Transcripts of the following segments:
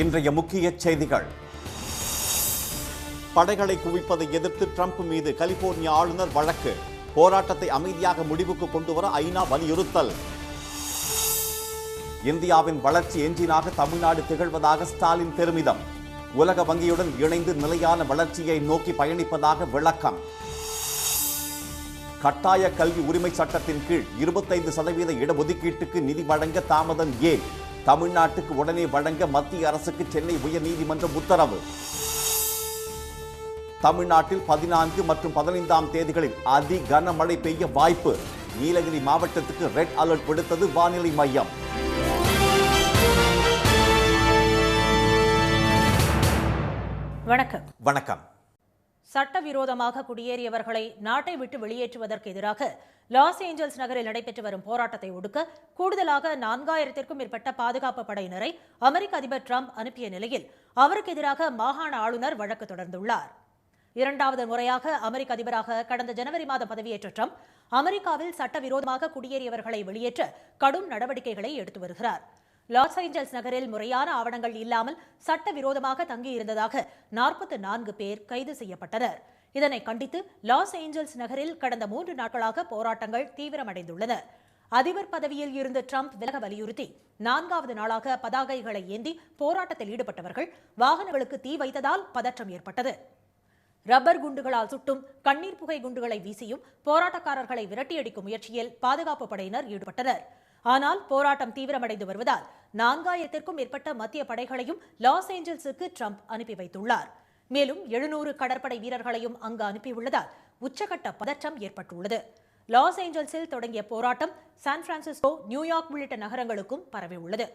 இன்றைய முக்கிய செய்திகள். படைகளை குவிப்பதை எதிர்த்து ட்ரம்ப் மீது கலிபோர்னியா ஆளுநர் வழக்கு. போராட்டத்தை அமைதியாக முடிவுக்கு கொண்டுவர ஐநா வலியுறுத்தல். இந்தியாவின் வளர்ச்சி எஞ்சினாக தமிழ்நாடு திகழ்வதாக ஸ்டாலின் பெருமிதம். உலக வங்கியுடன் இணைந்து நிலையான வளர்ச்சியை நோக்கி பயணிப்பதாக விளக்கம். கட்டாய கல்வி உரிமை சட்டத்தின் கீழ் 25% இடஒதுக்கீட்டுக்கு நிதி வழங்க தாமதம் ஏன்? தமிழ்நாட்டுக்கு உடனே வழங்க மத்திய அரசுக்கு சென்னை உயர்நீதிமன்றம் உத்தரவு. தமிழ்நாட்டில் 14 மற்றும் 15ஆம் தேதிகளில் அதி கனமழை பெய்ய வாய்ப்பு. நீலகிரி மாவட்டத்துக்கு ரெட் அலர்ட் விடுத்தது வானிலை மையம். வணக்கம். வணக்கம். சட்டவிரோதமாக குடியேறியவர்களை நாட்டை விட்டு வெளியேற்றுவதற்கு எதிராக லாஸ் ஏஞ்சல்ஸ் நகரில் நடைபெற்று வரும் போராட்டத்தை ஒடுக்க கூடுதலாக 4000த்திற்கும் மேற்பட்ட பாதுகாப்பு படையினரை அமெரிக்க அதிபர் ட்ரம்ப் அனுப்பிய நிலையில் அவருக்கு எதிராக மாகாண ஆளுநர் வழக்கு தொடர்ந்துள்ளார். இரண்டாவது முறையாக அமெரிக்க அதிபராக கடந்த ஜனவரி மாதம் பதவியேற்ற ட்ரம்ப் அமெரிக்காவில் சட்டவிரோதமாக குடியேறியவர்களை வெளியேற்ற கடும் நடவடிக்கைகளை எடுத்து வருகிறார். லாஸ் ஏஞ்சல்ஸ் நகரில் முறையான ஆவணங்கள் இல்லாமல் சட்டவிரோதமாக தங்கியிருந்ததாக 44 பேர் கைது செய்யப்பட்டனர். இதனை கண்டித்து லாஸ் ஏஞ்சல்ஸ் நகரில் கடந்த 3 நாட்களாக போராட்டங்கள் தீவிரமடைந்துள்ளன. அதிபர் பதவியில் இருந்து ட்ரம்ப் விலக வலியுறுத்தி 4வது நாளாக பதாகைகளை ஏந்தி போராட்டத்தில் ஈடுபட்டவர்கள் வாகனங்களுக்கு தீ வைத்ததால் பதற்றம் ஏற்பட்டது. ரப்பர் குண்டுகளால் சுட்டும் கண்ணீர் புகை குண்டுகளை வீசியும் போராட்டக்காரர்களை விரட்டியடிக்கும் முயற்சியில் பாதுகாப்பு படையினர் ஈடுபட்டனர். ஆனால் போராட்டம் தீவிரமடைந்து வருவதால் 4000த்திற்கும் மேற்பட்ட மத்திய படைகளையும் லாஸ் ஏஞ்சல்ஸுக்கு ட்ரம்ப் அனுப்பி வைத்துள்ளார். மேலும் 700 கடற்படை வீரர்களையும் அங்கு அனுப்பியுள்ளதால் உச்சகட்ட பதற்றம் ஏற்பட்டுள்ளது. லாஸ் ஏஞ்சல்ஸில் தொடங்கிய போராட்டம் சான் பிரான்சிஸ்கோ, நியூயார்க் உள்ளிட்ட நகரங்களுக்கும் பரவியுள்ளது.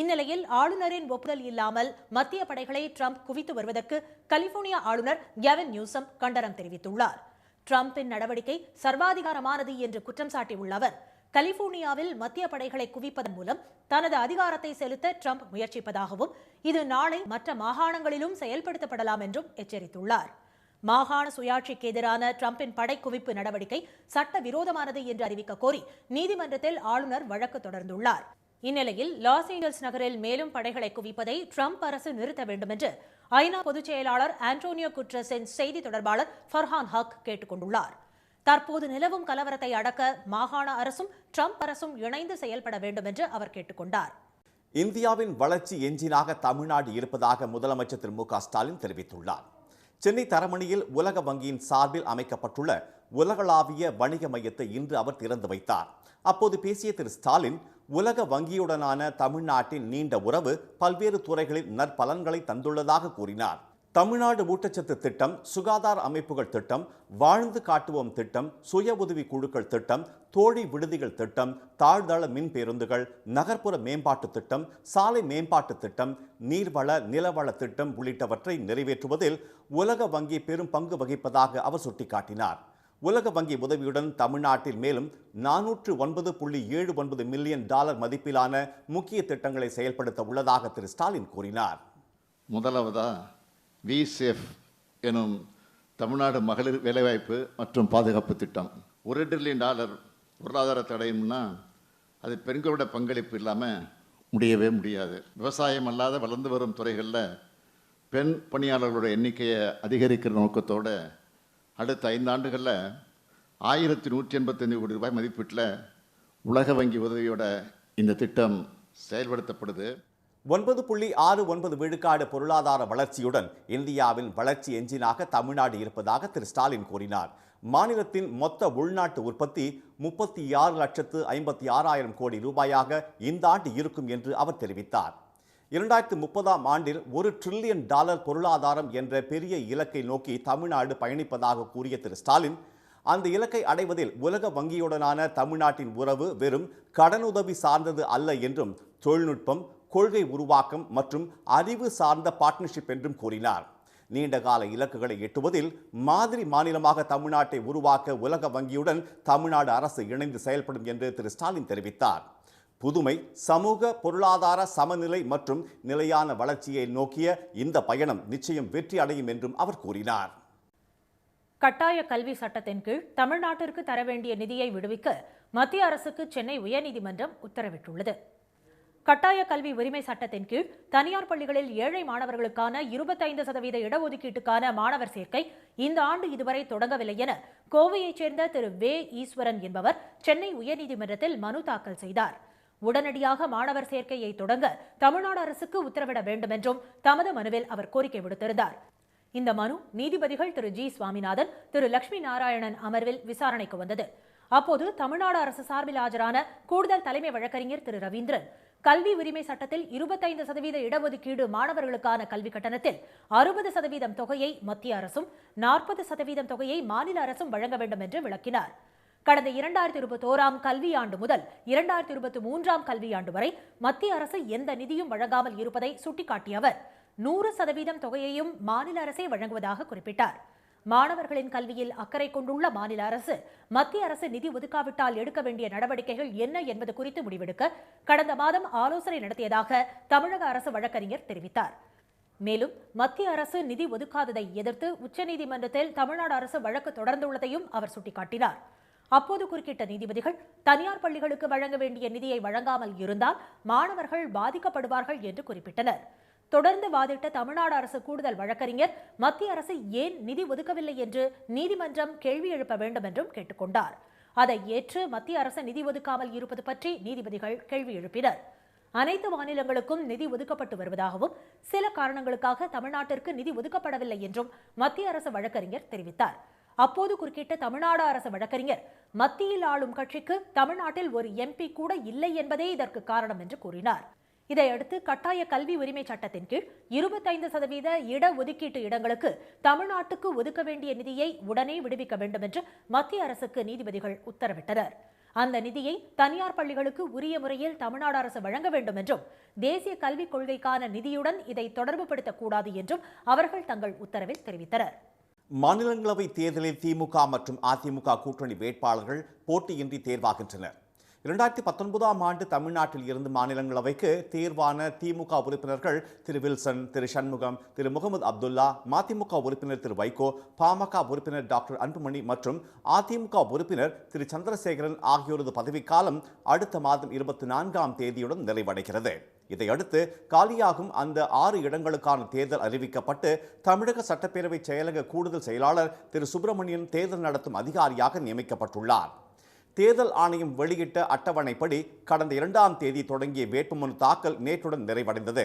இந்நிலையில் ஆளுநரின் ஒப்புதல் இல்லாமல் மத்திய படைகளை ட்ரம்ப் குவித்து வருவதற்கு கலிபோர்னியா ஆளுநர் கெவின் நியூசம் கண்டனம் தெரிவித்துள்ளார். ட்ரம்பின் நடவடிக்கை சர்வாதிகாரமானது என்று குற்றம் சாட்டியுள்ள அவர் கலிபோர்னியாவில் மத்திய படைகளை குவிப்பதன் மூலம் தனது அதிகாரத்தை செலுத்த ட்ரம்ப் முயற்சிப்பதாகவும் இது நாளை மற்ற மாகாணங்களிலும் செயல்படுத்தப்படலாம் என்றும் எச்சரித்துள்ளார். மாகாண சுயாட்சிக்கு எதிரான ட்ரம்பின் படை குவிப்பு நடவடிக்கை சட்டவிரோதமானது என்று அறிவிக்க கோரி நீதிமன்றத்தில் ஆளுநர் வழக்கு தொடர்ந்துள்ளார். இந்நிலையில் லாஸ் ஏஞ்சல்ஸ் நகரில் மேலும் படைகளை குவிப்பதை ட்ரம்ப் அரசு நிறுத்த வேண்டும் என்று ஐநா பொதுச் செயலாளர் ஆண்டோனியோ குட்ரஸின் செய்தி தொடர்பாளர் ஃபர்ஹான் ஹக் கேட்டுக் கொண்டுள்ளார். தற்போது நிலவும் கலவரத்தை அடக்க மாகாண அரசும் ட்ரம்ப் அரசும் இணைந்து செயல்பட வேண்டும் என்று அவர் கேட்டுக்கொண்டார். இந்தியாவின் வளர்ச்சி எஞ்சினாக தமிழ்நாடு இருப்பதாக முதலமைச்சர் திரு மு க ஸ்டாலின் தெரிவித்துள்ளார். சென்னை தரமணியில் உலக வங்கியின் சார்பில் அமைக்கப்பட்டுள்ள உலகளாவிய வணிக மையத்தை இன்று அவர் திறந்து வைத்தார். அப்போது பேசிய திரு ஸ்டாலின், உலக வங்கியுடனான தமிழ்நாட்டின் நீண்ட உறவு பல்வேறு துறைகளில் நற்பலன்களை தந்துள்ளதாக கூறினார். தமிழ்நாடு ஊட்டச்சத்து திட்டம், சுகாதார அமைப்புகள் திட்டம், வாழ்ந்து காட்டுவோம் திட்டம், சுய உதவி குழுக்கள் திட்டம், தோழி விடுதிகள் திட்டம், தாழ்தள மின் பேருந்துகள், நகர்ப்புற மேம்பாட்டு திட்டம், சாலை மேம்பாட்டு திட்டம், நீர்வள நிலவள திட்டம் உள்ளிட்டவற்றை நிறைவேற்றுவதில் உலக வங்கி பெரும் பங்கு வகிப்பதாக அவர் சுட்டிக்காட்டினார். உலக வங்கி உதவியுடன் தமிழ்நாட்டில் மேலும் 409.79 மில்லியன் டாலர் மதிப்பிலான முக்கிய திட்டங்களை செயல்படுத்த உள்ளதாக திரு ஸ்டாலின் கூறினார். முதலாவதா விசேஃப் எனும் தமிழ்நாடு மகளிர் வேலைவாய்ப்பு மற்றும் பாதுகாப்பு திட்டம். $1 டிரில்லியன் பொருளாதார தடையும்னா அது பெண்களோட பங்களிப்பு இல்லாமல் முடியவே முடியாது. விவசாயம் அல்லாத வளர்ந்து வரும் துறைகளில் பெண் பணியாளர்களோட எண்ணிக்கையை அதிகரிக்கிற நோக்கத்தோடு அடுத்த 5 ஆண்டுகளில் 1185 கோடி ரூபாய் மதிப்பீட்டில் உலக வங்கி உதவியோட இந்த திட்டம் செயல்படுத்தப்படுது. 9.69 விழுக்காடு பொருளாதார வளர்ச்சியுடன் இந்தியாவின் வளர்ச்சி எஞ்சினாக தமிழ்நாடு இருப்பதாக திரு ஸ்டாலின் கூறினார். மாநிலத்தின் மொத்த உள்நாட்டு உற்பத்தி 36,56,000 கோடி ரூபாயாக இந்த ஆண்டு இருக்கும் என்று அவர் தெரிவித்தார். 2030ஆம் ஆண்டில் $1 டிரில்லியன் பொருளாதாரம் என்ற பெரிய இலக்கை நோக்கி தமிழ்நாடு பயணிப்பதாக கூறிய திரு ஸ்டாலின், அந்த இலக்கை அடைவதில் உலக வங்கியுடனான தமிழ்நாட்டின் உறவு வெறும் கடனுதவி சார்ந்தது அல்ல என்றும் தொழில்நுட்பம், கொள்கை உருவாக்கம் மற்றும் அறிவு சார்ந்த பார்ட்னர்ஷிப் என்றும் கூறினார். நீண்டகால இலக்குகளை எட்டுவதில் மாதிரி மாநிலமாக தமிழ்நாட்டை உருவாக்க உலக வங்கியுடன் தமிழ்நாடு அரசு இணைந்து செயல்படும் என்று திரு ஸ்டாலின் தெரிவித்தார். புதுமை, சமூக பொருளாதார சமநிலை மற்றும் நிலையான வளர்ச்சியை நோக்கிய இந்த பயணம் நிச்சயம் வெற்றி அடையும் என்றும் அவர் கூறினார். கட்டாய கல்வி சட்டத்தின் கீழ் தமிழ்நாட்டிற்கு தர வேண்டிய நிதியை விடுவிக்க மத்திய அரசுக்கு சென்னை உயர்நீதிமன்றம் உத்தரவிட்டுள்ளது. கட்டாய கல்வி உரிமை சட்டத்தின் கீழ் தனியார் பள்ளிகளில் ஏழை மாணவர்களுக்கான 25% இடஒதுக்கீட்டுக்கான மாணவர் சேர்க்கை இந்த ஆண்டு இதுவரை தொடங்கவில்லை என கோவையைச் சேர்ந்த திரு வே ஈஸ்வரன் என்பவர் சென்னை உயர்நீதிமன்றத்தில் மனு தாக்கல் செய்தார். உடனடியாக மாணவர் சேர்க்கையை தொடங்க தமிழ்நாடு அரசுக்கு உத்தரவிட வேண்டும் என்றும் தமது மனுவில் அவர் கோரிக்கை விடுத்திருந்தார். இந்த மனு நீதிபதிகள் திரு ஜி சுவாமிநாதன், திரு லட்சுமி நாராயணன் அமர்வில் விசாரணைக்கு வந்தது. அப்போது தமிழ்நாடு அரசு சார்பில் ஆஜரான கூடுதல் தலைமை வழக்கறிஞர் திரு ரவீந்திரன், கல்வி உரிமை சட்டத்தில் 25% இடஒதுக்கீடு மாணவர்களுக்கான கல்வி கட்டணத்தில் 60% தொகையை மத்திய அரசும் 40% தொகையை மாநில அரசும் வழங்க வேண்டும் என்று விளக்கினார். கடந்த 2021ஆம் கல்வியாண்டு முதல் 2023ஆம் கல்வியாண்டு வரை மத்திய அரசு எந்த நிதியும் வழங்காமல் இருப்பதை சுட்டிக்காட்டிய அவர் 100% தொகையையும் மாநில அரசே வழங்குவதாக குறிப்பிட்டார். மாணவர்களின் கல்வியில் அக்கறை கொண்டுள்ள மாநில அரசு மத்திய அரசு நிதி ஒதுக்காவிட்டால் எடுக்க வேண்டிய நடவடிக்கைகள் என்ன என்பது குறித்து முடிவெடுக்க கடந்த மாதம் ஆலோசனை நடத்தியதாக தமிழக அரசு வழக்கறிஞர் தெரிவித்தார். மேலும் மத்திய அரசு நிதி ஒதுக்காததை எதிர்த்து உச்சநீதிமன்றத்தில் தமிழ்நாடு அரசு வழக்கு தொடர்ந்துள்ளதையும் அவர் சுட்டிக்காட்டினார். அப்போது குறுக்கிட்ட நீதிபதிகள், தனியார் பள்ளிகளுக்கு வழங்க வேண்டிய நிதியை வழங்காமல் இருந்தால் மாணவர்கள் பாதிக்கப்படுவார்கள் என்று குறிப்பிட்டனர். தொடர்ந்து வாதிட்ட தமிழ்நாடு அரசு கூடுதல் வழக்கறிஞர் மத்திய அரசு ஏன் நிதி ஒதுக்கவில்லை என்று நீதிமன்றம் கேள்வி எழுப்ப வேண்டும் என்றும் கேட்டுக்கொண்டார். அதை ஏற்று மத்திய அரசு நிதி ஒதுக்காமல் இருப்பது பற்றி நீதிபதிகள் கேள்வி எழுப்பினர். அனைத்து மாநிலங்களுக்கும் நிதி ஒதுக்கப்பட்டு வருவதாகவும் சில காரணங்களுக்காக தமிழ்நாட்டிற்கு நிதி ஒதுக்கப்படவில்லை என்றும் மத்திய அரசு வழக்கறிஞர் தெரிவித்தார். அப்போது குறுக்கிட்ட தமிழ்நாடு அரசு வழக்கறிஞர், மத்தியில் ஆளும் கட்சிக்கு தமிழ்நாட்டில் ஒரு எம்பி கூட இல்லை என்பதே இதற்கு காரணம் என்று கூறினார். இதையடுத்து கட்டாய கல்வி உரிமை சட்டத்தின் கீழ் 25% இடஒதுக்கீட்டு இடங்களுக்கு தமிழ்நாட்டுக்கு ஒதுக்க வேண்டிய நிதியை உடனே விடுவிக்க வேண்டும் என்று மத்திய அரசுக்கு நீதிபதிகள் உத்தரவிட்டனர். அந்த நிதியை தனியார் பள்ளிகளுக்கு உரிய முறையில் தமிழ்நாடு அரசு வழங்க வேண்டும் என்றும் தேசிய கல்விக் கொள்கைக்கான நிதியுடன் இதை தொடர்புபடுத்தக்கூடாது என்றும் அவர்கள் தங்கள் உத்தரவில் தெரிவித்தனர். மாநிலங்களவை தேர்தலில் திமுக மற்றும் அதிமுக கூட்டணி வேட்பாளர்கள் போட்டியின்றி தேர்வாகின்றனர். 2019ஆம் ஆண்டு தமிழ்நாட்டில் இருந்து மாநிலங்களவைக்கு தேர்வான திமுக உறுப்பினர்கள் திரு வில்சன், திரு சண்முகம், திரு முகமது அப்துல்லா, மதிமுக உறுப்பினர் திரு வைகோ, பாமக உறுப்பினர் டாக்டர் அன்புமணி மற்றும் அதிமுக உறுப்பினர் திரு சந்திரசேகரன் ஆகியோரது பதவிக்காலம் அடுத்த மாதம் 24ஆம் தேதியுடன் நிறைவடைகிறது. இதையடுத்து காலியாகும் அந்த 6 இடங்களுக்கான தேர்தல் அறிவிக்கப்பட்டு தமிழக சட்டப்பேரவை செயலக கூடுதல் செயலாளர் திரு சுப்பிரமணியன் தேர்தல் நடத்தும் அதிகாரியாக நியமிக்கப்பட்டுள்ளார். தேர்தல் ஆணையம் வெளியிட்ட அட்டவணைப்படி கடந்த 2ஆம் தேதி தொடங்கிய வேட்புமனு தாக்கல் நேற்றுடன் நிறைவடைந்தது.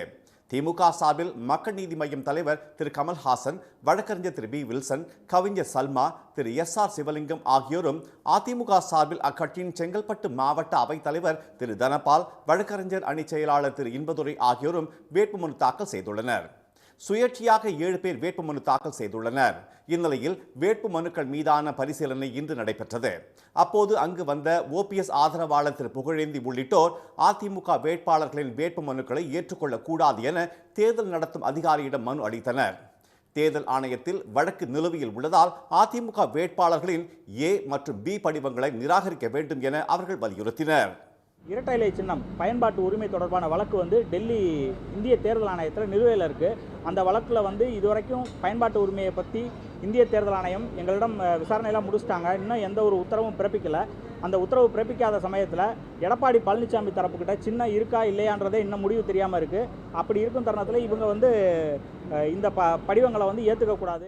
திமுக சார்பில் மக்கள் நீதி மய்யம் தலைவர் திரு கமல்ஹாசன், வழக்கறிஞர் திரு பி வில்சன், கவிஞர் சல்மா, திரு SR சிவலிங்கம் ஆகியோரும், அதிமுக சார்பில் அக்கட்சியின் செங்கல்பட்டு மாவட்ட அவைத் தலைவர் திரு தனபால், வழக்கறிஞர் அணி செயலாளர் திரு இன்பதுரை ஆகியோரும் வேட்புமனு தாக்கல் செய்துள்ளனர். சுயேட்சையாக 7 பேர் வேட்புமனு தாக்கல் செய்துள்ளனர். இந்நிலையில் வேட்புமனுக்கள் மீதான பரிசீலனை இன்று நடைபெற்றது. அப்போது அங்கு வந்த OPS ஆதரவாளர் திரு புகழேந்தி உள்ளிட்டோர் அதிமுக வேட்பாளர்களின் வேட்புமனுக்களை ஏற்றுக்கொள்ளக்கூடாது என தேர்தல் நடத்தும் அதிகாரியிடம் மனு அளித்தனர். தேர்தல் ஆணையத்தில் வழக்கு நிலுவையில் உள்ளதால் அதிமுக வேட்பாளர்களின் A மற்றும் B படிவங்களை நிராகரிக்க வேண்டும் என அவர்கள் வலியுறுத்தினர். இரட்டை இலை சின்னம் பயன்பாட்டு உரிமை தொடர்பான வழக்கு டெல்லி இந்திய தேர்தல் ஆணையத்தில் நிலுவையில் இருக்குது. அந்த வழக்கில் இதுவரைக்கும் பயன்பாட்டு உரிமையை பற்றி இந்திய தேர்தல் ஆணையம் எங்களிடம் விசாரணையெல்லாம் முடிச்சிட்டாங்க. இன்னும் எந்த ஒரு உத்தரவும் பிறப்பிக்கலை. அந்த உத்தரவு பிறப்பிக்காத சமயத்தில் எடப்பாடி பழனிசாமி தரப்புக்கிட்ட சின்னம் இருக்கா இல்லையான்றதே இன்னும் முடிவு தெரியாமல் இருக்குது. அப்படி இருக்கும் தருணத்தில் இவங்க இந்த படிவங்களை ஏற்றுக்கக்கூடாது.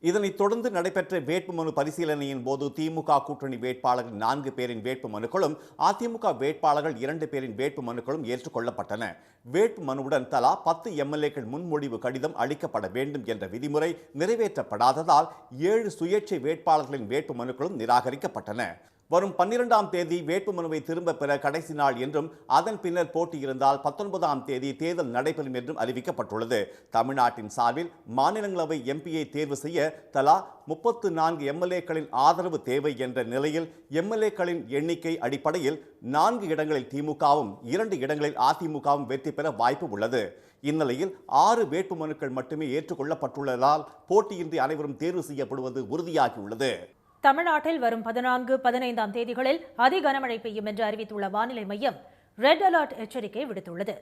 இதனைத் தொடர்ந்து நடைபெற்ற வேட்புமனு பரிசீலனையின் போது திமுக கூட்டணி வேட்பாளர்கள் 4 பேரின் வேட்புமனுக்களும் அதிமுக வேட்பாளர்கள் 2 பேரின் வேட்புமனுக்களும் ஏற்றுக்கொள்ளப்பட்டன. வேட்புமனுவுடன் தலா 10 MLAக்கள் முன்மொழிவு கடிதம் அளிக்கப்பட வேண்டும் என்ற விதிமுறை நிறைவேற்றப்படாததால் 7 சுயேட்சை வேட்பாளர்களின் வேட்புமனுக்களும் நிராகரிக்கப்பட்டன. வரும் 12ஆம் தேதி வேட்புமனுவை திரும்ப பெற கடைசி நாள் என்றும் அதன் பின்னர் போட்டி இருந்தால் 19ஆம் தேதி தேர்தல் நடைபெறும் என்றும் அறிவிக்கப்பட்டுள்ளது. தமிழ்நாட்டின் சார்பில் மாநிலங்களவை எம்பியை தேர்வு செய்ய தலா 34 MLAக்களின் ஆதரவு தேவை என்ற நிலையில் MLAக்களின் எண்ணிக்கை அடிப்படையில் 4 இடங்களில் திமுகவும் 2 இடங்களில் அதிமுகவும் வெற்றி பெற வாய்ப்பு உள்ளது. இந்நிலையில் 6 வேட்புமனுக்கள் மட்டுமே ஏற்றுக்கொள்ளப்பட்டுள்ளதால் போட்டியின்றி அனைவரும் தேர்வு செய்யப்படுவது உறுதியாகியுள்ளது. தமிழ்நாட்டில் வரும் 14, 15ஆம் தேதிகளில் அதி கனமழை பெய்யும் என்று அறிவித்துள்ள வானிலை மையம் ரெட் அலர்ட் எச்சரிக்கை விடுத்துள்ளது.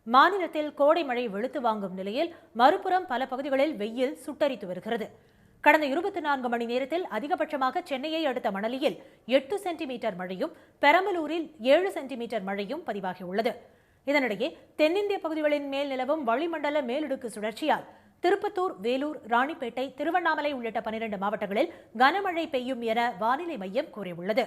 மாநிலத்தில் கோடை மழை வெளுத்து வாங்கும் நிலையில் மறுபுறம் பல பகுதிகளில் வெயில் சுட்டரித்து வருகிறது. கடந்த 24 மணி நேரத்தில் அதிகபட்சமாக சென்னையை அடுத்த மணலியில் 8 சென்டிமீட்டர் மழையும் பெரம்பலூரில் 7 சென்டிமீட்டர் மழையும் பதிவாகியுள்ளது. இதனிடையே தென்னிந்திய பகுதிகளின் மேல் நிலவும் வளிமண்டல மேலடுக்கு சுழற்சியால் திருப்பத்தூர், வேலூர், ராணிப்பேட்டை, திருவண்ணாமலை உள்ளிட்ட 12 மாவட்டங்களில் கனமழை பெய்யும் என வானிலை மையம் கூறியுள்ளது.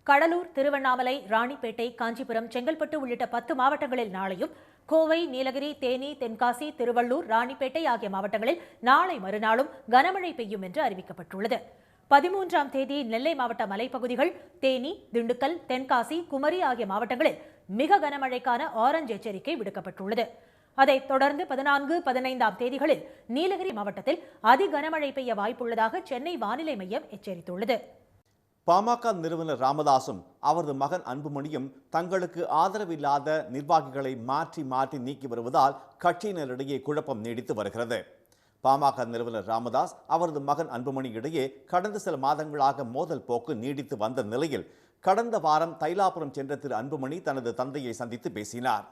கடலூர், திருவண்ணாமலை, ராணிப்பேட்டை, காஞ்சிபுரம், செங்கல்பட்டு உள்ளிட்ட 10 மாவட்டங்களில் நாளையும், கோவை, நீலகிரி, தேனி, தென்காசி, திருவள்ளூர், ராணிப்பேட்டை ஆகிய மாவட்டங்களில் நாளை மறுநாளும் கனமழை பெய்யும் என்று அறிவிக்கப்பட்டுள்ளது. 13ஆம் தேதி நெல்லை மாவட்ட மலைப்பகுதிகள், தேனி, திண்டுக்கல், தென்காசி, குமரி ஆகிய மாவட்டங்களில் மிக கனமழைக்கான ஆரஞ்சு எச்சரிக்கை விடுக்கப்பட்டுள்ளது. அதைத் தொடர்ந்து 14, 15ஆம் தேதிகளில் நீலகிரி மாவட்டத்தில் அதி கனமழை பெய்ய வாய்ப்புள்ளதாக சென்னை வானிலை மையம் எச்சரித்துள்ளது. பாமக நிறுவனர் ராமதாசும் அவரது மகன் அன்புமணியும் தங்களுக்கு ஆதரவில்லாத நிர்வாகிகளை மாற்றி மாற்றி நீக்கி வருவதால் கட்சியினரிடையே குழப்பம் நீடித்து வருகிறது. பாமக நிறுவனர் ராமதாஸ் அவரது மகன் அன்புமணி இடையே கடந்த சில மாதங்களாக மோதல் போக்கு நீடித்து வந்த நிலையில் கடந்த வாரம் தைலாபுரம் சென்ற திரு அன்புமணி தனது தந்தையை சந்தித்து பேசினார்.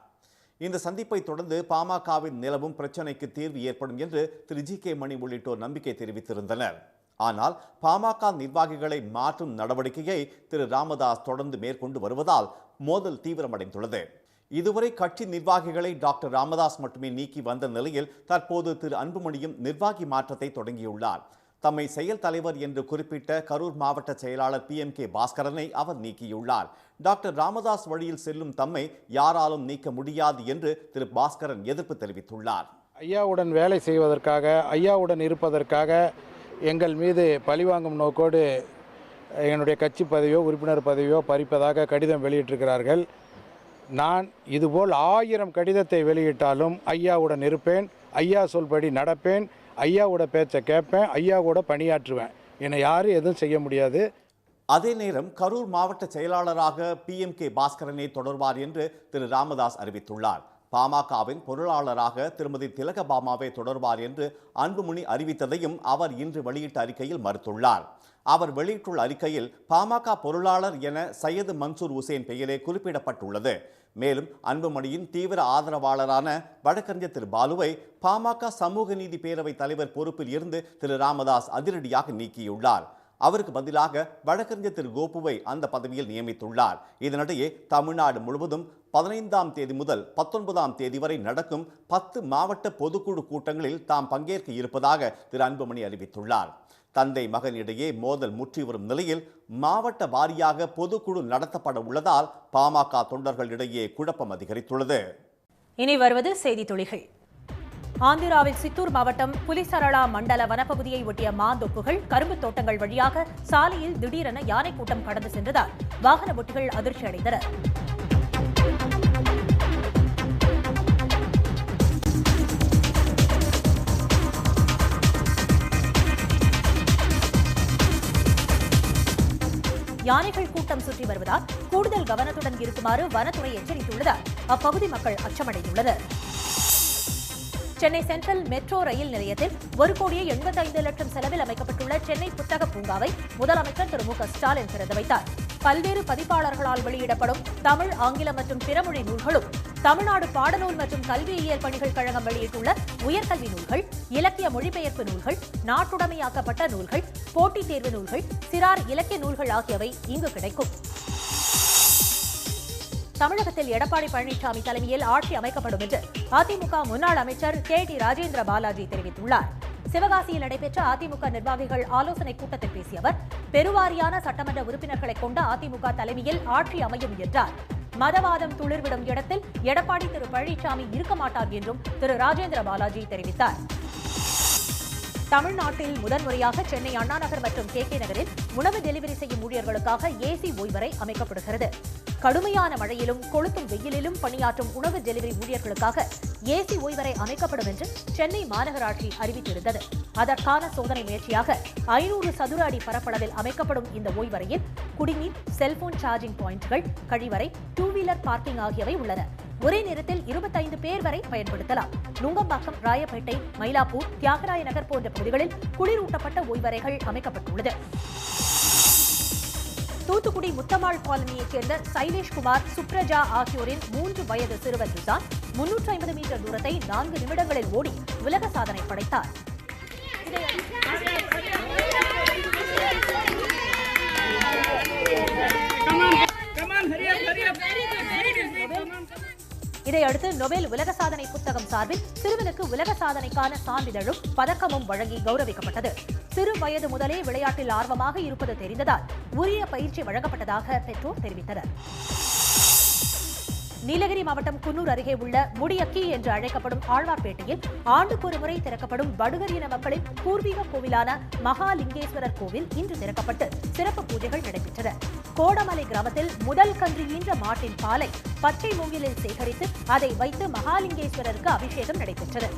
இந்த சந்திப்பை தொடர்ந்து பாமகவின் நிலவும் பிரச்சினைக்கு தீர்வு ஏற்படும் என்று திரு ஜி.கே. மணி உள்ளிட்டோர் நம்பிக்கை தெரிவித்திருந்தனர். ஆனால் பாமக நிர்வாகிகளை மாற்றும் நடவடிக்கையை திரு ராமதாஸ் தொடர்ந்து மேற்கொண்டு வருவதால் மோதல் தீவிரமடைந்துள்ளது. இதுவரை கட்சி நிர்வாகிகளை டாக்டர் ராமதாஸ் மட்டுமே நீக்கி வந்த நிலையில் தற்போது திரு அன்புமணியும் நிர்வாகி மாற்றத்தை தொடங்கியுள்ளார். தம்மை செயல் தலைவர் என்று குறிப்பிட்ட கரூர் மாவட்ட செயலாளர் PMK பாஸ்கரனை அவர் நீக்கியுள்ளார். டாக்டர் ராமதாஸ் வழியில் செல்லும் தம்மை யாராலும் நீக்க முடியாது என்று திரு பாஸ்கரன் எதிர்ப்பு தெரிவித்துள்ளார். ஐயாவுடன் வேலை செய்வதற்காக, ஐயாவுடன் இருப்பதற்காக எங்கள் மீது பழிவாங்கும் நோக்கோடு என்னுடைய கட்சி பதவியோ உறுப்பினர் பதவியோ பறிப்பதாக கடிதம் வெளியிட்டிருக்கிறார்கள். நான் இதுபோல் 1000 கடிதத்தை வெளியிட்டாலும் ஐயாவுடன் இருப்பேன், ஐயா சொல்படி நடப்பேன், ஐயாவோட பேச்சை கேட்பேன், ஐயாவோட பணியாற்றுவேன். என்னை யாரும் எதுவும் செய்ய முடியாது. அதே நேரம் கரூர் மாவட்ட செயலாளராக PMK பாஸ்கரனை தொடர்வார் என்று திரு ராமதாஸ் அறிவித்துள்ளார். பாமகவின் பொருளாளராக திருமதி திலகபாமாவை தொடர்வார் என்று அன்புமணி அறிவித்ததையும் அவர் இன்று வெளியிட்ட அறிக்கையில் மறுத்துள்ளார். அவர் வெளியிட்டுள்ள அறிக்கையில் பாமக பொருளாளர் என சையது மன்சூர் உசேன் பெயரே குறிப்பிடப்பட்டுள்ளது. மேலும் அன்புமணியின் தீவிர ஆதரவாளரான வழக்கறிஞர் திரு பாலுவை பாமக சமூக நீதி பேரவை தலைவர் பொறுப்பில் இருந்து திரு ராமதாஸ் அதிரடியாக நீக்கியுள்ளார். அவருக்கு பதிலாக வழக்கறிஞர் திரு கோபுவை அந்த பதவியில் நியமித்துள்ளார். இதனிடையே தமிழ்நாடு முழுவதும் 15ஆம் தேதி முதல் 19ஆம் தேதி வரை நடக்கும் 10 மாவட்ட பொதுக்குழு கூட்டங்களில் தாம் பங்கேற்க இருப்பதாக திரு அன்புமணி அறிவித்துள்ளார். தந்தை மகன் இடையே மோதல் முற்றி வரும் நிலையில் மாவட்ட வாரியாக பொதுக்குழு நடத்தப்பட உள்ளதால் பாமக தொண்டர்களிடையே குழப்பம் அதிகரித்துள்ளது. இனி வருவது செய்தி துளிகள். ஆந்திராவில் சித்தூர் மாவட்டம் புலிசரளா மண்டல வனப்பகுதியை ஒட்டிய மாந்தோப்புகள், கரும்பு தோட்டங்கள் வழியாக சாலையில் திடீரென யானை கூட்டம் கடந்து சென்றதால் வாகன ஓட்டிகள் அதிர்ச்சி அடைந்தனர். யானைகள் கூட்டம் சுற்றி வருவதால் கூடுதல் கவனத்துடன் இருக்குமாறு வனத்துறை எச்சரித்துள்ளதால் அப்பகுதி மக்கள் அச்சமடைந்துள்ளனர். சென்னை சென்ட்ரல் மெட்ரோ ரயில் நிலையத்தில் 1,85,00,000 செலவில் அமைக்கப்பட்டுள்ள சென்னை புத்தக பூங்காவை முதலமைச்சர் திரு மு.க. ஸ்டாலின் திறந்து வைத்தார். பல்வேறு பதிப்பாளர்களால் வெளியிடப்படும் தமிழ், ஆங்கிலம் மற்றும் பிறமொழி நூல்களும், தமிழ்நாடு பாடநூல் மற்றும் கல்வியியல் பணிகள் கழகம் வெளியிட்டுள்ள உயர்கல்வி நூல்கள், இலக்கிய மொழிபெயர்ப்பு நூல்கள், நாட்டுடைமையாக்கப்பட்ட நூல்கள், போட்டித் தேர்வு நூல்கள், சிறார் இலக்கிய நூல்கள் ஆகியவை இங்கு கிடைக்கும். தமிழகத்தில் எடப்பாடி பழனிசாமி தலைமையில் ஆட்சி அமைக்கப்படும் என்று அதிமுக முன்னாள் அமைச்சர் KT ராஜேந்திர பாலாஜி தெரிவித்துள்ளார். சிவகாசியில் நடைபெற்ற அதிமுக நிர்வாகிகள் ஆலோசனைக் கூட்டத்தில் பேசிய அவர், பெருவாரியான சட்டமன்ற உறுப்பினர்களை கொண்ட அதிமுக தலைமையில் ஆட்சி அமையும் என்றார். மதவாதம் துளிர்விடும் இடத்தில் எடப்பாடி திரு பழனிசாமி இருக்க மாட்டார் என்றும் திரு ராஜேந்திர பாலாஜி தெரிவித்தார். தமிழ்நாட்டில் முதன்முறையாக சென்னை அண்ணாநகர் மற்றும் KK நகரில் உணவு டெலிவரி செய்யும் ஊழியர்களுக்காக AC ஓய்வறை அமைக்கப்படுகிறது. கடுமையான மழையிலும் கொளுத்தும் வெயிலிலும் பணியாற்றும் உணவு டெலிவரி ஊழியர்களுக்காக AC ஓய்வறை அமைக்கப்படும் என்று சென்னை மாநகராட்சி அறிவித்திருந்தது. அதற்கான சோதனை முயற்சியாக 500 சதுர அடி பரப்பளவில் அமைக்கப்படும் இந்த ஓய்வறையில் குடிநீர், செல்போன் சார்ஜிங் பாயிண்ட்கள், கழிவறை, 2 வீலர் பார்க்கிங் ஆகியவை உள்ளன. ஒரே நேரத்தில் 25 பேர் வரை பயன்படுத்தலாம். நுங்கம்பாக்கம், ராயப்பேட்டை, மயிலாப்பூர், தியாகராய நகர் போன்ற பகுதிகளில் குளிரூட்டப்பட்ட ஓய்வறைகள் அமைக்கப்பட்டுள்ளது. தூத்துக்குடி முத்தமாள் காலனியைச் சேர்ந்த சைலேஷ்குமார், சுப்ரஜா ஆகியோரின் 3 வயது சிறுவன் ரிசான் 350 மீட்டர் தூரத்தை 4 நிமிடங்களில் ஓடி உலக சாதனை படைத்தார். இதையடுத்து நொபேல் உலக சாதனை புத்தகம் சார்பில் சிறுவனுக்கு உலக சாதனைக்கான சான்றிதழும் பதக்கமும் வழங்கி கௌரவிக்கப்பட்டது. சிறு வயது முதலே விளையாட்டில் ஆர்வமாக இருப்பது தெரிந்ததால் உரிய பயிற்சி வழங்கப்பட்டதாக பெற்றோர் தெரிவித்தனர். நீலகிரி மாவட்டம் குன்னூர் அருகே உள்ள முடியக்கி என்று அழைக்கப்படும் ஆழ்வார்பேட்டையில் ஆண்டுக்கு ஒரு முறை திறக்கப்படும் படுகர் இன மக்களின் பூர்வீக கோவிலான மகாலிங்கேஸ்வரர் கோவில் இன்று திறக்கப்பட்டு சிறப்பு பூஜைகள் நடைபெற்றன. கோடமலை கிராமத்தில் முதல் கன்று ஈன்ற மாட்டின் பாலை பச்சை மூங்கிலில் சேகரித்து அதை வைத்து மகாலிங்கேஸ்வரருக்கு அபிஷேகம் நடைபெற்றது.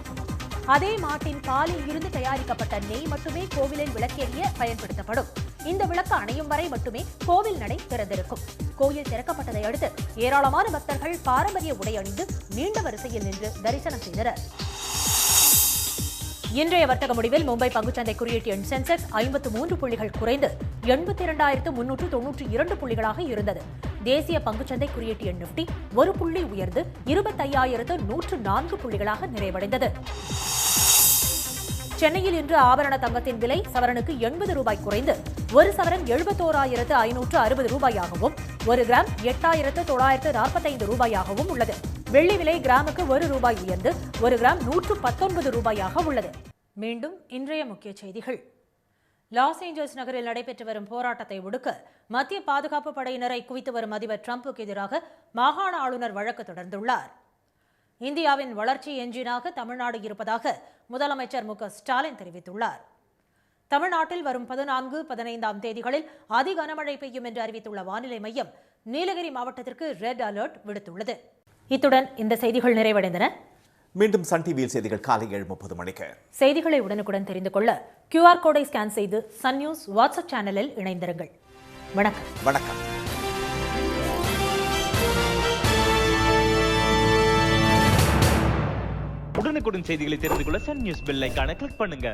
அதே மாட்டின் பாலில் இருந்து தயாரிக்கப்பட்ட நெய் மட்டுமே கோவிலில் விளக்கேறிய பயன்படுத்தப்படும். இந்த விளக்கு அணையும் வரை மட்டுமே கோவில் நடை திறந்திருக்கும். கோயில் திறக்கப்பட்டதை அடுத்து ஏராளமான பக்தர்கள் பாரம்பரிய உடை அணிந்து நீண்ட வரிசையில் நின்று தரிசனம் செய்தனர். இன்றைய வர்த்தக முடிவில் மும்பை பங்குச்சந்தை குறியீட்டு எண் சென்செக்ஸ் 53 புள்ளிகள் குறைந்து 82,392 புள்ளிகளாக இருந்தது. தேசிய பங்குச்சந்தை குறியீட்டு எண் நிப்டி 1 புள்ளி உயர்ந்து 25,104 புள்ளிகளாக நிறைவடைந்தது. சென்னையில் இன்று ஆபரண தங்கத்தின் விலை சவரனுக்கு 80 ரூபாய் குறைந்து ஒரு சவரன் 71,560 ரூபாயாகவும் ஒரு கிராம் 8,945 ரூபாயாகவும் உள்ளது. வெள்ளி விலை கிராமுக்கு 1 ரூபாய் உயர்ந்து ஒரு கிராம் 119 ரூபாயாக உள்ளது. மீண்டும் இன்றைய முக்கிய செய்திகள். லாஸ் ஏஞ்சல்ஸ் நகரில் நடைபெற்று வரும் போராட்டத்தை ஒடுக்க மத்திய பாதுகாப்பு படையினரை குவித்து வரும் அதிபர் டிரம்புக்கு எதிராக மாகாண ஆளுநர் வழக்கு தொடர்ந்துள்ளார். இந்தியாவின் வளர்ச்சி எஞ்சினாக தமிழ்நாடு இருப்பதாக முதலமைச்சர் மு க ஸ்டாலின் தெரிவித்துள்ளார். தமிழ்நாட்டில் வரும் 14, 15ஆம் தேதிகளில் அதி கனமழை பெய்யும் என்று அறிவித்துள்ள வானிலை மையம் நீலகிரி மாவட்டத்திற்கு ரெட் அலர்ட் விடுத்துள்ளது. இத்துடன் இந்த செய்திகள் நிறைவடைந்தன. மீண்டும் சன் டிவியில் செய்திகள் காலை 7:30 மணிக்கு. செய்திகளை உடனுக்குடன் தெரிந்து கொள்ள QR கோடை ஸ்கேன் செய்து சன் நியூஸ் வாட்ஸ்அப் சேனலில் இணைந்திருங்கள். வணக்கம். வணக்கம். உடனுக்குடன் செய்திகளை தெரிந்து கொள்ள சன் நியூஸ் பெல் ஐகானை கிளிக் பண்ணுங்க.